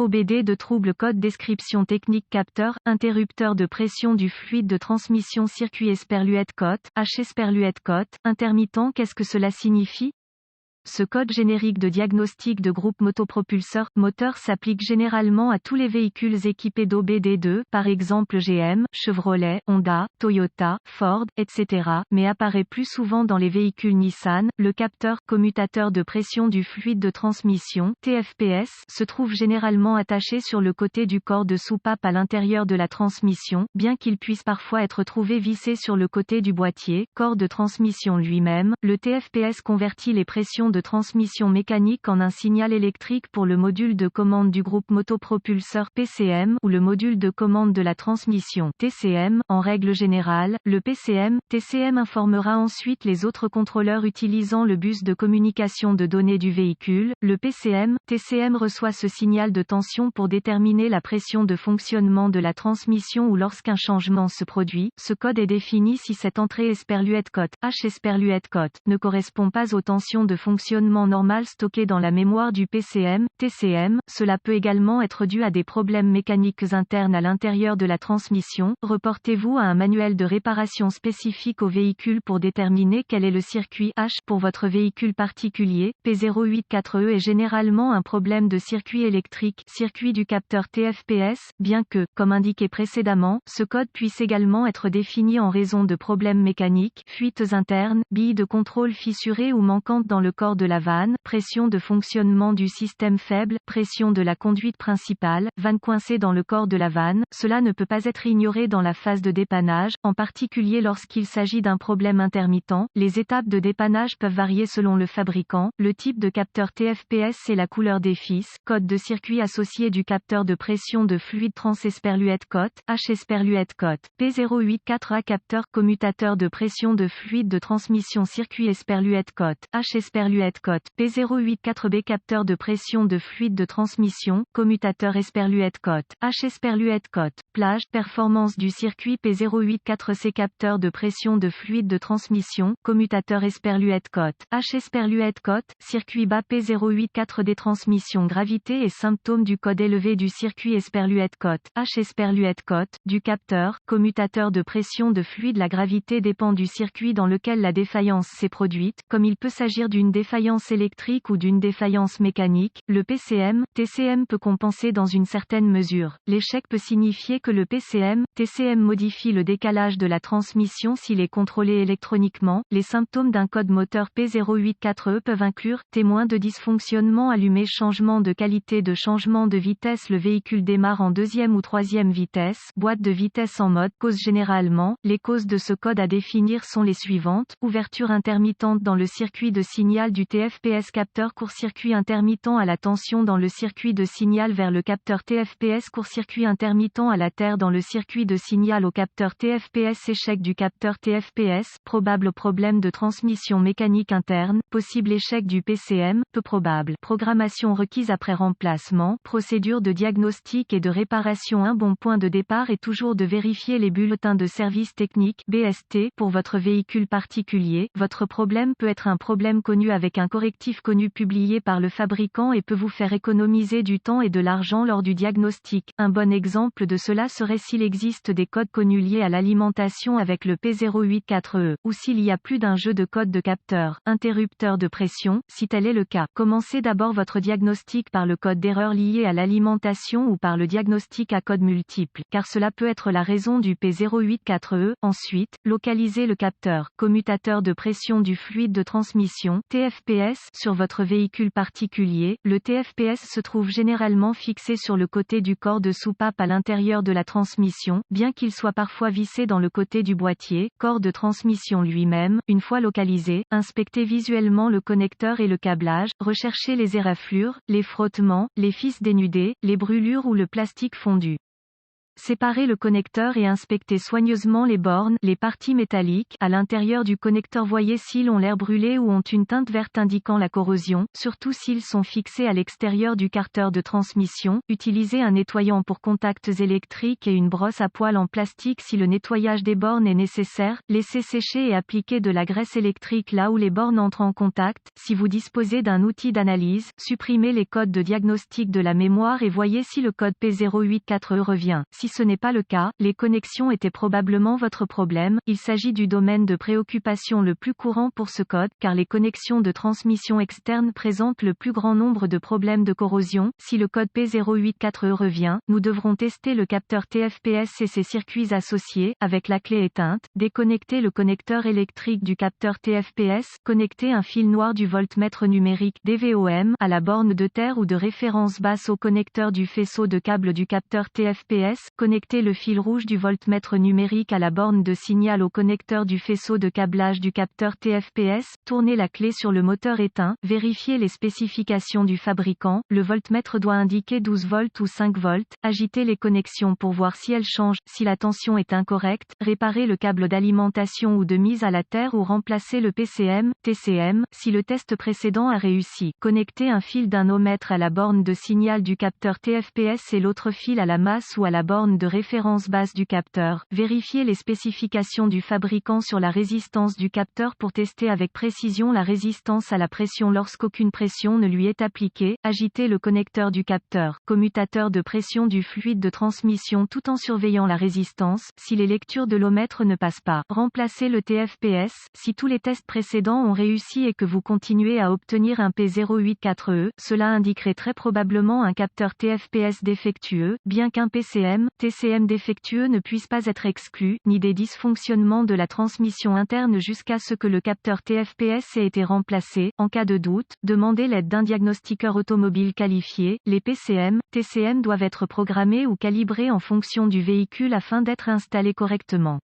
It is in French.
OBD de trouble code description technique capteur, interrupteur de pression du fluide de transmission circuit Esperluette-Cotte, H Esperluette-Cotte, intermittent. Qu'est-ce que cela signifie? Ce code générique de diagnostic de groupe motopropulseur moteur s'applique généralement à tous les véhicules équipés d'OBD2, par exemple GM, Chevrolet, Honda, Toyota, Ford, etc., mais apparaît plus souvent dans les véhicules Nissan. Le capteur commutateur de pression du fluide de transmission (TFPS) se trouve généralement attaché sur le côté du corps de soupape à l'intérieur de la transmission, bien qu'il puisse parfois être trouvé vissé sur le côté du boîtier, corps de transmission lui-même. Le TFPS convertit les pressions de transmission mécanique en un signal électrique pour le module de commande du groupe motopropulseur PCM ou le module de commande de la transmission TCM. En règle générale, le PCM/TCM informera ensuite les autres contrôleurs utilisant le bus de communication de données du véhicule. Le PCM/TCM reçoit ce signal de tension pour déterminer la pression de fonctionnement de la transmission ou lorsqu'un changement se produit. Ce code est défini si cette entrée Esperluette-Cotte, H Esperluette-Cotte, ne correspond pas aux tensions de fonctionnement normal stocké dans la mémoire du PCM/TCM. Cela peut également être dû à des problèmes mécaniques internes à l'intérieur de la transmission. Reportez-vous à un manuel de réparation spécifique au véhicule pour déterminer quel est le circuit H pour votre véhicule particulier. P084E est généralement un problème de circuit électrique, circuit du capteur TFPS, bien que, comme indiqué précédemment, ce code puisse également être défini en raison de problèmes mécaniques, fuites internes, billes de contrôle fissurées ou manquantes dans le corps de la vanne, pression de fonctionnement du système faible, pression de la conduite principale, vanne coincée dans le corps de la vanne. Cela ne peut pas être ignoré dans la phase de dépannage, en particulier lorsqu'il s'agit d'un problème intermittent. Les étapes de dépannage peuvent varier selon le fabricant, le type de capteur TFPS et la couleur des fils. Code de circuit associé du capteur de pression de fluide trans Esperluette-Cotte, H Esperluette-Cotte. P084A capteur commutateur de pression de fluide de transmission circuit Esperluette-Cotte, H Esperluette-Cotte. P084B capteur de pression de fluide de transmission, commutateur Esperluette-Cotte, H Esperluette-Cotte. Plage, performance du circuit P084C capteur de pression de fluide de transmission, commutateur Esperluette-Cotte, H Esperluette-Cotte. Circuit bas P084D transmission gravité et symptômes du code élevé du circuit Esperluette-Cotte, H Esperluette-Cotte, du capteur, commutateur de pression de fluide. La gravité dépend du circuit dans lequel la défaillance s'est produite, comme il peut s'agir d'une défaillance électrique ou d'une défaillance mécanique. Le PCM/TCM peut compenser dans une certaine mesure. L'échec peut signifier que le PCM/TCM modifie le décalage de la transmission s'il est contrôlé électroniquement. Les symptômes d'un code moteur P084E peuvent inclure témoin de dysfonctionnement allumé, changement de qualité de changement de vitesse, le véhicule démarre en deuxième ou troisième vitesse, boîte de vitesse en mode cause. Généralement, les causes de ce code à définir sont les suivantes: ouverture intermittente dans le circuit de signal du TFPS, capteur court-circuit intermittent à la tension dans le circuit de signal vers le capteur TFPS, court-circuit intermittent à la terre dans le circuit de signal au capteur TFPS, échec du capteur TFPS, probable problème de transmission mécanique interne, possible échec du PCM, peu probable. Programmation requise après remplacement, procédure de diagnostic et de réparation. Un bon point de départ est toujours de vérifier les bulletins de service technique (BST) pour votre véhicule particulier. Votre problème peut être un problème connu avec un correctif connu publié par le fabricant et peut vous faire économiser du temps et de l'argent lors du diagnostic. Un bon exemple de cela serait s'il existe des codes connus liés à l'alimentation avec le P084E, ou s'il y a plus d'un jeu de codes de capteur, interrupteur de pression. Si tel est le cas, commencez d'abord votre diagnostic par le code d'erreur lié à l'alimentation ou par le diagnostic à code multiple, car cela peut être la raison du P084E. Ensuite, localisez le capteur, commutateur de pression du fluide de transmission, TFPS, sur votre véhicule particulier. Le TFPS se trouve généralement fixé sur le côté du corps de soupape à l'intérieur de la transmission, bien qu'il soit parfois vissé dans le côté du boîtier, corps de transmission lui-même. Une fois localisé, inspectez visuellement le connecteur et le câblage, recherchez les éraflures, les frottements, les fils dénudés, les brûlures ou le plastique fondu. Séparez le connecteur et inspectez soigneusement les bornes, les parties métalliques, à l'intérieur du connecteur. Voyez s'ils ont l'air brûlés ou ont une teinte verte indiquant la corrosion, surtout s'ils sont fixés à l'extérieur du carter de transmission. Utilisez un nettoyant pour contacts électriques et une brosse à poils en plastique si le nettoyage des bornes est nécessaire. Laissez sécher et appliquez de la graisse électrique là où les bornes entrent en contact. Si vous disposez d'un outil d'analyse, supprimez les codes de diagnostic de la mémoire et voyez si le code P084E revient. Si ce n'est pas le cas, les connexions étaient probablement votre problème. Il s'agit du domaine de préoccupation le plus courant pour ce code, car les connexions de transmission externe présentent le plus grand nombre de problèmes de corrosion. Si le code P084E revient, nous devrons tester le capteur TFPS et ses circuits associés, avec la clé éteinte. Déconnectez le connecteur électrique du capteur TFPS, connectez un fil noir du voltmètre numérique DVOM à la borne de terre ou de référence basse au connecteur du faisceau de câble du capteur TFPS. Connectez le fil rouge du voltmètre numérique à la borne de signal au connecteur du faisceau de câblage du capteur TFPS. Tournez la clé sur le moteur éteint. Vérifiez les spécifications du fabricant. Le voltmètre doit indiquer 12 volts ou 5 volts. Agitez les connexions pour voir si elles changent. Si la tension est incorrecte, réparez le câble d'alimentation ou de mise à la terre ou remplacez le PCM, TCM. Si le test précédent a réussi, connectez un fil d'un ohmmètre à la borne de signal du capteur TFPS et l'autre fil à la masse ou à la borne de référence basse du capteur. Vérifiez les spécifications du fabricant sur la résistance du capteur pour tester avec précision la résistance à la pression lorsqu'aucune pression ne lui est appliquée. Agitez le connecteur du capteur, commutateur de pression du fluide de transmission tout en surveillant la résistance. Si les lectures de l'ohmètre ne passent pas, remplacez le TFPS. Si tous les tests précédents ont réussi et que vous continuez à obtenir un P084E, cela indiquerait très probablement un capteur TFPS défectueux, bien qu'un PCM, TCM défectueux ne puisse pas être exclu, ni des dysfonctionnements de la transmission interne jusqu'à ce que le capteur TFPS ait été remplacé. En cas de doute, demandez l'aide d'un diagnostiqueur automobile qualifié. Les PCM, TCM doivent être programmés ou calibrés en fonction du véhicule afin d'être installés correctement.